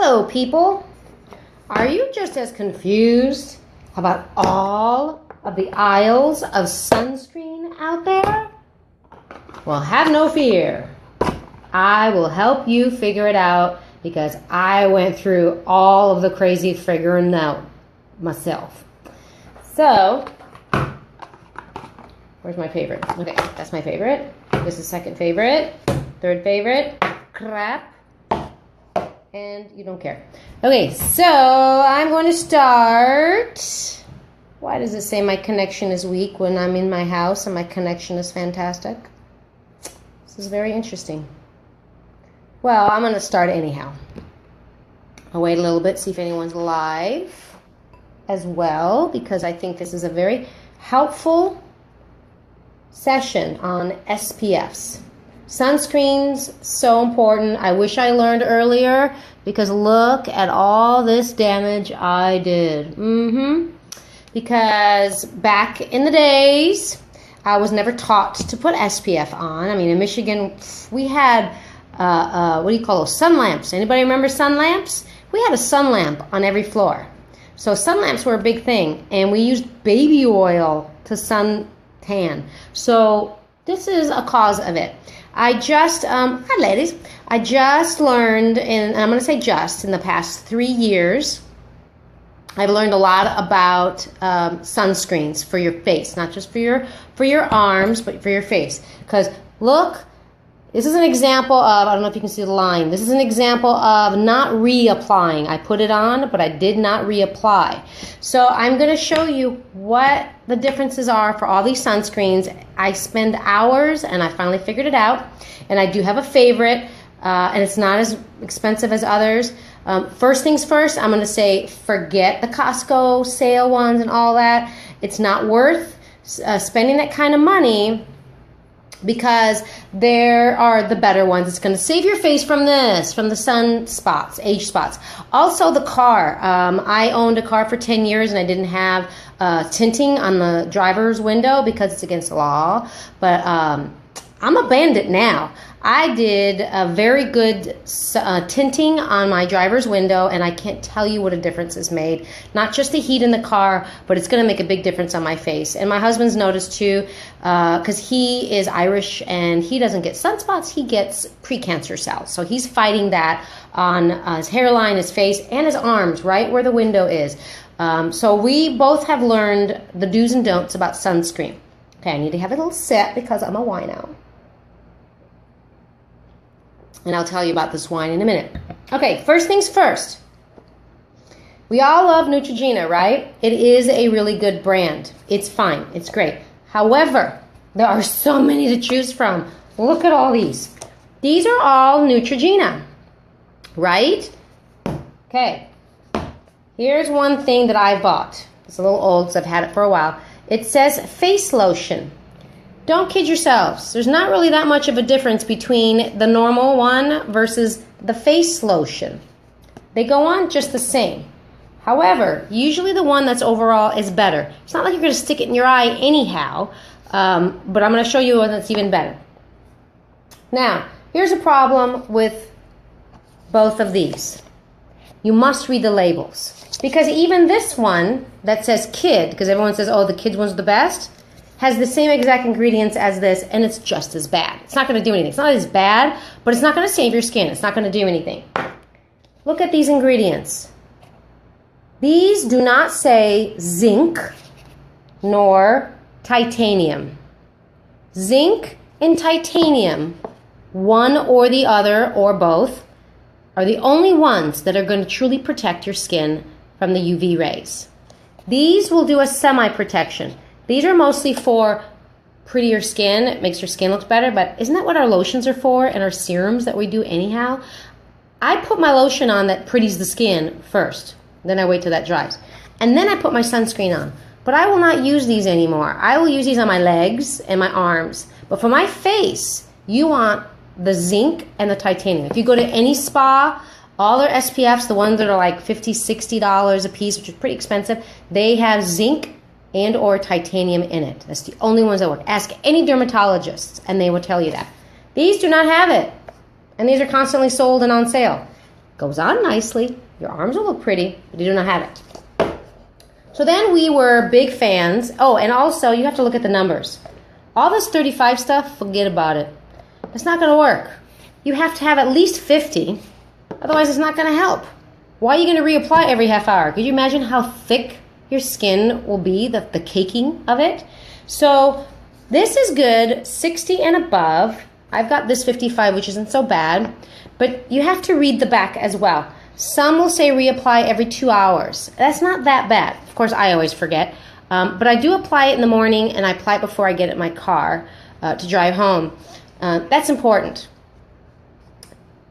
Hello, people. Are you just as confused about all of the aisles of sunscreen out there? Well, have no fear. I will help you figure it out because I went through all of the crazy figuring out myself. So, where's my favorite? Okay, that's my favorite. This is second favorite. Third favorite. Crap. And you don't care. Okay, so I'm going to start. Why does it say my connection is weak when I'm in my house and my connection is fantastic? This is very interesting. Well, I'm going to start anyhow. I'll wait a little bit, see if anyone's live as well, because I think this is a very helpful session on SPFs. Sunscreen's so important. I wish I learned earlier because look at all this damage I did. Because back in the days, I was never taught to put SPF on. I mean, in Michigan, we had, what do you call those? Sun lamps. Anybody remember sun lamps? We had a sun lamp on every floor. So sun lamps were a big thing, and we used baby oil to sun tan. So this is a cause of it. I just, hi ladies, I just learned, and I'm going to say just, in the past 3 years, I've learned a lot about sunscreens for your face, not just for your arms, but for your face. Because look, this is an example of, I don't know if you can see the line, this is an example of not reapplying. I put it on, but I did not reapply. So I'm going to show you what the differences are for all these sunscreens. I spend hours, and I finally figured it out. And I do have a favorite, and it's not as expensive as others. First things first, I'm going to say forget the Costco sale ones and all that. It's not worth spending that kind of money, because there are the better ones. It's going to save your face from this, from the sun spots, age spots. Also the car. I owned a car for 10 years and I didn't have tinting on the driver's window because it's against the law. But I'm a bandit now. I did a very good tinting on my driver's window, and I can't tell you what a difference it's made. Not just the heat in the car, but it's going to make a big difference on my face. And my husband's noticed too, because he is Irish and he doesn't get sunspots, he gets precancer cells. So he's fighting that on his hairline, his face, and his arms, right where the window is. So we both have learned the do's and don'ts about sunscreen. Okay, I need to have a little sip because I'm a wino. And I'll tell you about this wine in a minute. Okay, first things first. We all love Neutrogena, right? It is a really good brand. It's fine. It's great. However, there are so many to choose from. Look at all these. These are all Neutrogena, right? Okay. Here's one thing that I bought. It's a little old because I've had it for a while. It says face lotion. Don't kid yourselves. There's not really that much of a difference between the normal one versus the face lotion. They go on just the same. However, usually the one that's overall is better. It's not like you're going to stick it in your eye anyhow, but I'm going to show you one that's even better. Now, here's a problem with both of these. You must read the labels. Because even this one that says kid, because everyone says, oh, the kids one's the best, has the same exact ingredients as this, and it's just as bad. It's not going to do anything. It's not as bad, but it's not going to save your skin. It's not going to do anything. Look at these ingredients. These do not say zinc nor titanium. Zinc and titanium, one or the other or both, are the only ones that are going to truly protect your skin from the UV rays. These will do a semi-protection. These are mostly for prettier skin. It makes your skin look better, but isn't that what our lotions are for and our serums that we do anyhow? I put my lotion on that pretties the skin first. Then I wait till that dries. And then I put my sunscreen on. But I will not use these anymore. I will use these on my legs and my arms. But for my face, you want the zinc and the titanium. If you go to any spa, all their SPFs, the ones that are like $50, $60 a piece, which is pretty expensive, they have zinc and or titanium in it. That's the only ones that work. Ask any dermatologist and they will tell you that. These do not have it. And these are constantly sold and on sale. Goes on nicely. Your arms will look pretty, but you do not have it. So then we were big fans. Oh, and also you have to look at the numbers. All this 35 stuff, forget about it. It's not going to work. You have to have at least 50. Otherwise, it's not going to help. Why are you going to reapply every half hour? Could you imagine how thick your skin will be, the caking of it? So this is good, 60 and above. I've got this 55, which isn't so bad. But you have to read the back as well. Some will say reapply every 2 hours. That's not that bad. Of course, I always forget. But I do apply it in the morning, and I apply it before I get in my car to drive home. That's important.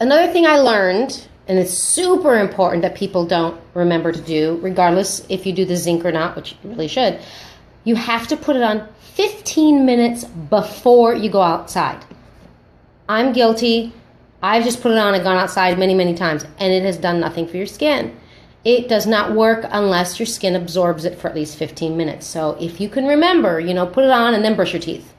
Another thing I learned, and it's super important that people don't remember to do, regardless if you do the zinc or not, which you really should, you have to put it on 15 minutes before you go outside. I'm guilty. I've just put it on and gone outside many, many times, and it has done nothing for your skin. It does not work unless your skin absorbs it for at least 15 minutes. So if you can remember, put it on and then brush your teeth.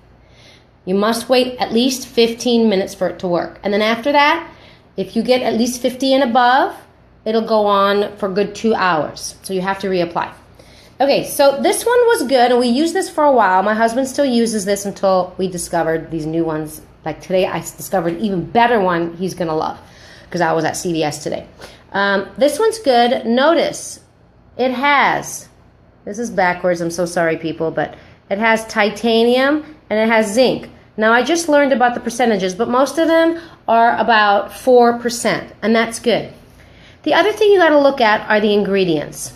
You must wait at least 15 minutes for it to work. And then after that, if you get at least 50 and above, it'll go on for a good 2 hours. So you have to reapply. Okay, so this one was good, and we used this for a while. My husband still uses this until we discovered these new ones. Like today, I discovered an even better one he's going to love because I was at CVS today. This one's good. Notice it has, this is backwards, I'm so sorry people, but it has titanium and it has zinc. Now I just learned about the percentages, but most of them are about 4%, and that's good. The other thing you got to look at are the ingredients.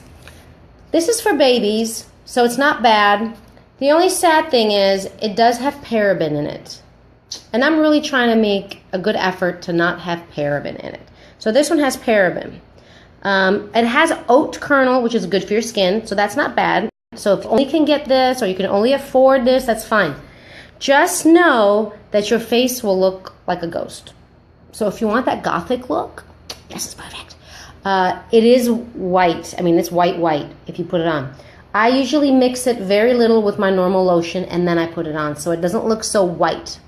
This is for babies, so it's not bad. The only sad thing is it does have paraben in it. And I'm really trying to make a good effort to not have paraben in it. So this one has paraben. It has oat kernel, which is good for your skin, so that's not bad. So if you only can get this, or you can only afford this, that's fine. Just know that your face will look like a ghost. So if you want that gothic look, this is perfect. It is white. I mean, it's white if you put it on. I usually mix it very little with my normal lotion, and then I put it on, so it doesn't look so white.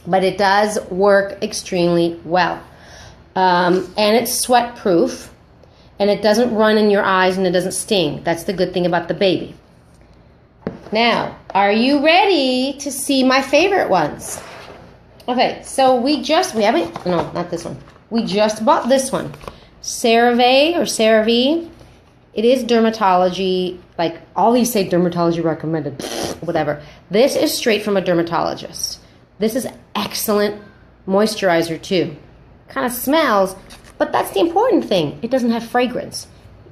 But it does work extremely well. And it's sweat proof, and it doesn't run in your eyes, and it doesn't sting. That's the good thing about the baby. Now, are you ready to see my favorite ones? Okay, so we haven't, no, not this one. We just bought this one. CeraVe or CeraVe. It is dermatology, like all these say dermatology recommended, whatever. This is straight from a dermatologist. This is excellent moisturizer too. Kind of smells, but that's the important thing. It doesn't have fragrance.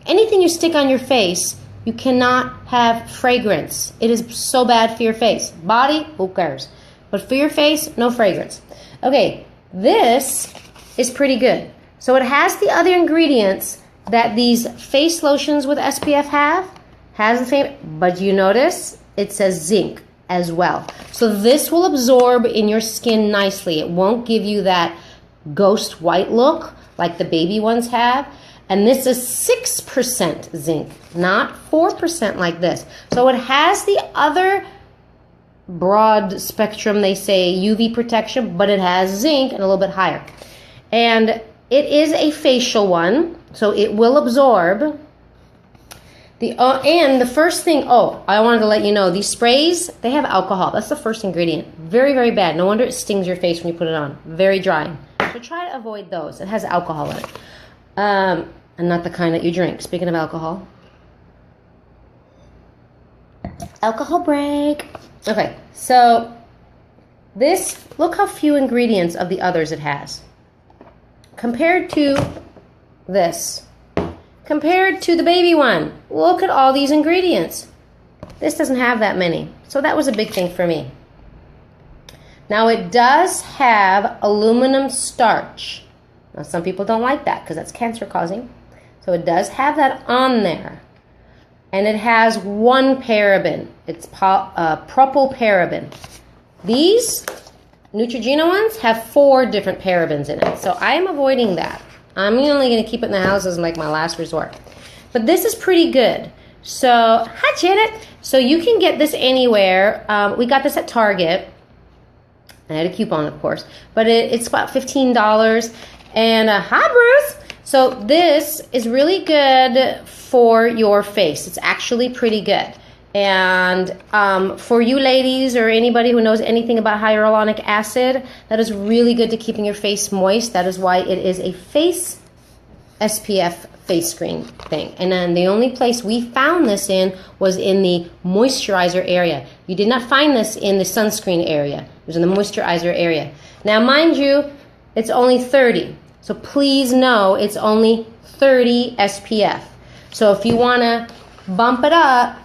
Anything you stick on your face, you cannot have fragrance. It is so bad for your face. Body, who cares? But for your face, no fragrance. Okay, this is pretty good. So it has the other ingredients that these face lotions with SPF has the same, but you notice it says zinc as well. So this will absorb in your skin nicely. It won't give you that ghost white look like the baby ones have. And this is 6% zinc, not 4% like this. So it has the other broad spectrum, they say, UV protection, but it has zinc and a little bit higher. And it is a facial one, so it will absorb. And the first thing, I wanted to let you know, these sprays, they have alcohol. That's the first ingredient. Very, very bad. No wonder it stings your face when you put it on. Very dry. So try to avoid those. It has alcohol in it. And not the kind that you drink. Speaking of alcohol. Alcohol break. Okay, so this, look how few ingredients of the others it has. Compared to this. Compared to the baby one. Look at all these ingredients. This doesn't have that many. So that was a big thing for me. Now it does have aluminum starch. Now some people don't like that because that's cancer causing. So it does have that on there. And it has one paraben. It's propylparaben. These Neutrogena ones have 4 different parabens in it. So I'm avoiding that. I'm only going to keep it in the house as like my last resort. But this is pretty good. So, hi Janet. So you can get this anywhere. We got this at Target. I had a coupon, of course. But it's about $15. And hi Bruce. So this is really good for your face. It's actually pretty good. And for you ladies or anybody who knows anything about hyaluronic acid, that is really good to keeping your face moist. That is why it is a face SPF face screen thing. And then the only place we found this in was in the moisturizer area. You did not find this in the sunscreen area. It was in the moisturizer area. Now, mind you, it's only 30. So please know it's only 30 SPF. So if you want to bump it up,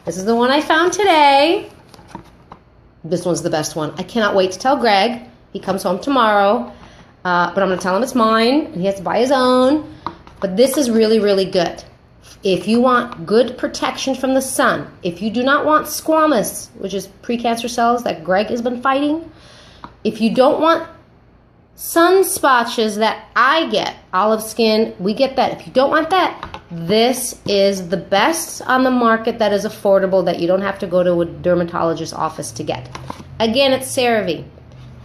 this is the one I found today. This one's the best one. I cannot wait to tell Greg. He comes home tomorrow. But I'm going to tell him it's mine. And he has to buy his own. But this is really, really good. If you want good protection from the sun, if you do not want squamous, which is precancer cells that Greg has been fighting, if you don't want sun spotches that I get, olive skin, we get that. If you don't want that, this is the best on the market that is affordable, that you don't have to go to a dermatologist's office to get. Again, it's CeraVe.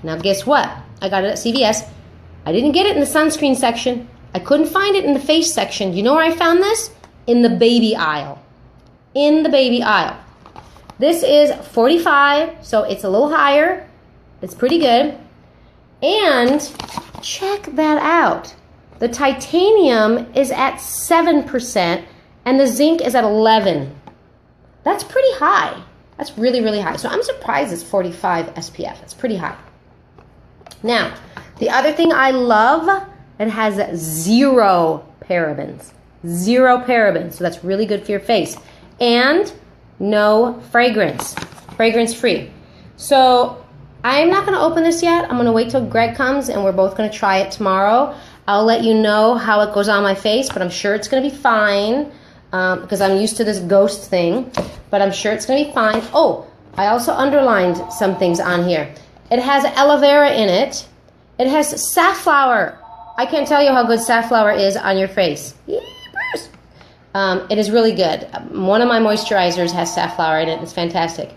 Now guess what? I got it at CVS. I didn't get it in the sunscreen section. I couldn't find it in the face section. You know where I found this? In the baby aisle. In the baby aisle. This is 45, so it's a little higher. It's pretty good. And check that out. The titanium is at 7% and the zinc is at 11. That's pretty high. That's really, really high. So I'm surprised it's 45 SPF. It's pretty high. Now, the other thing I love, it has 0 parabens. 0 parabens. So that's really good for your face. And no fragrance. Fragrance free. So I'm not going to open this yet. I'm going to wait till Greg comes and we're both going to try it tomorrow. I'll let you know how it goes on my face, but I'm sure it's going to be fine because I'm used to this ghost thing, but I'm sure it's going to be fine. Oh, I also underlined some things on here. It has aloe vera in it. It has safflower. I can't tell you how good safflower is on your face. It is really good. One of my moisturizers has safflower in it. It's fantastic.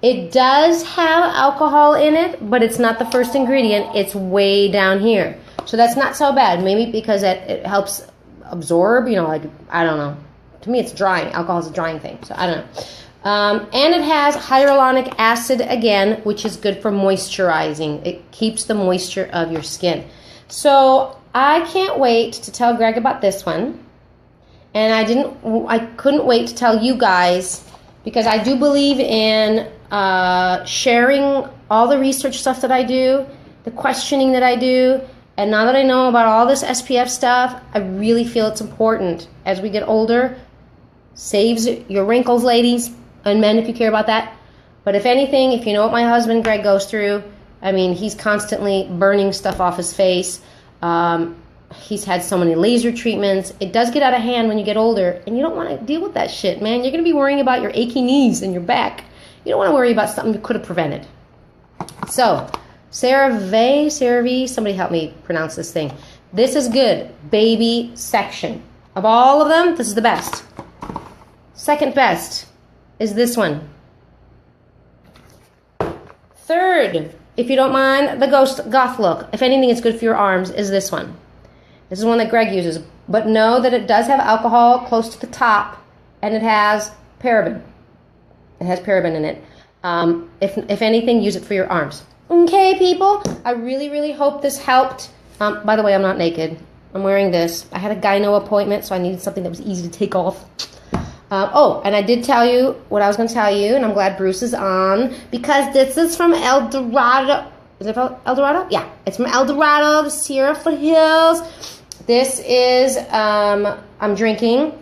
It does have alcohol in it, but it's not the first ingredient. It's way down here. So that's not so bad. Maybe because it helps absorb, you know, like, I don't know. To me, it's drying. Alcohol is a drying thing, so I don't know. And it has hyaluronic acid again, which is good for moisturizing. It keeps the moisture of your skin. So I can't wait to tell Greg about this one. And I couldn't wait to tell you guys, because I do believe in sharing all the research stuff that I do, the questioning that I do, and now that I know about all this SPF stuff, I really feel it's important as we get older. Saves your wrinkles, ladies, and men if you care about that. But if anything, if you know what my husband Greg goes through, I mean, he's constantly burning stuff off his face. He's had so many laser treatments. It does get out of hand when you get older, and you don't want to deal with that shit, man. You're going to be worrying about your achy knees and your back. You don't want to worry about something you could have prevented. So, CeraVe, somebody help me pronounce this thing. This is good. Baby section. Of all of them, this is the best. Second best is this one. Third, if you don't mind the goth look, if anything is good for your arms, is this one. This is one that Greg uses. But know that it does have alcohol close to the top, and it has paraben. It has paraben in it. If anything, use it for your arms. Okay, people, I really, really hope this helped. By the way, I'm not naked. I'm wearing this. I had a gyno appointment, so I needed something that was easy to take off. Oh, and I did tell you what I was going to tell you, and I'm glad Bruce is on, because this is from El Dorado. Is it from El Dorado? Yeah, it's from El Dorado, the Sierra Foothills. This is, I'm drinking.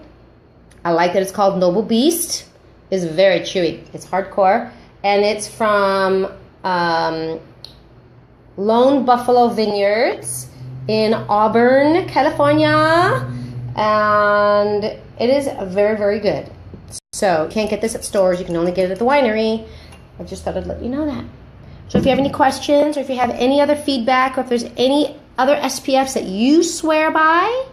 I like that it's called Noble Beast. It's very chewy. It's hardcore. And it's from Lone Buffalo Vineyards in Auburn, California. And it is very, very good. So you can't get this at stores. You can only get it at the winery. I just thought I'd let you know that. So if you have any questions, or if you have any other feedback, or if there's any other SPFs that you swear by,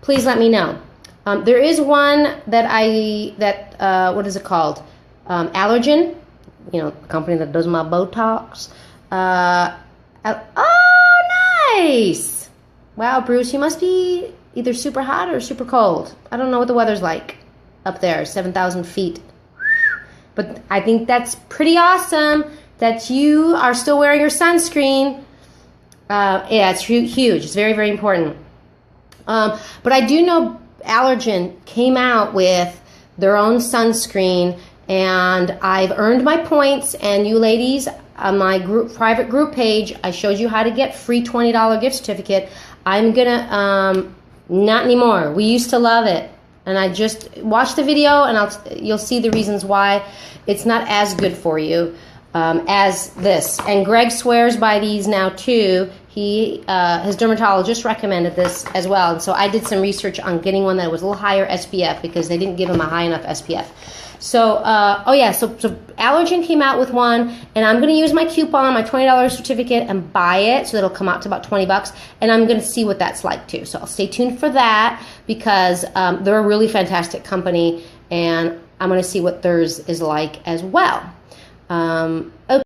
please let me know. There is one that what is it called? Allergen, you know, the company that does my Botox. Oh, nice! Wow, Bruce, you must be either super hot or super cold. I don't know what the weather's like up there, 7,000 feet. But I think that's pretty awesome that you are still wearing your sunscreen. Yeah, it's huge. It's very, very important. But I do know Allergen came out with their own sunscreen, and I've earned my points. And you ladies, on my private group page, I showed you how to get free $20 gift certificate. I'm gonna not anymore. We used to love it. And I just watch the video, and you'll see the reasons why it's not as good for you as this. And Greg swears by these now too. His dermatologist recommended this as well. And so I did some research on getting one that was a little higher SPF because they didn't give him a high enough SPF. So, so Allergen came out with one, and I'm going to use my coupon, my $20 certificate, and buy it, so it'll come out to about $20, and I'm going to see what that's like too. So I'll stay tuned for that, because they're a really fantastic company, and I'm going to see what theirs is like as well. Okay.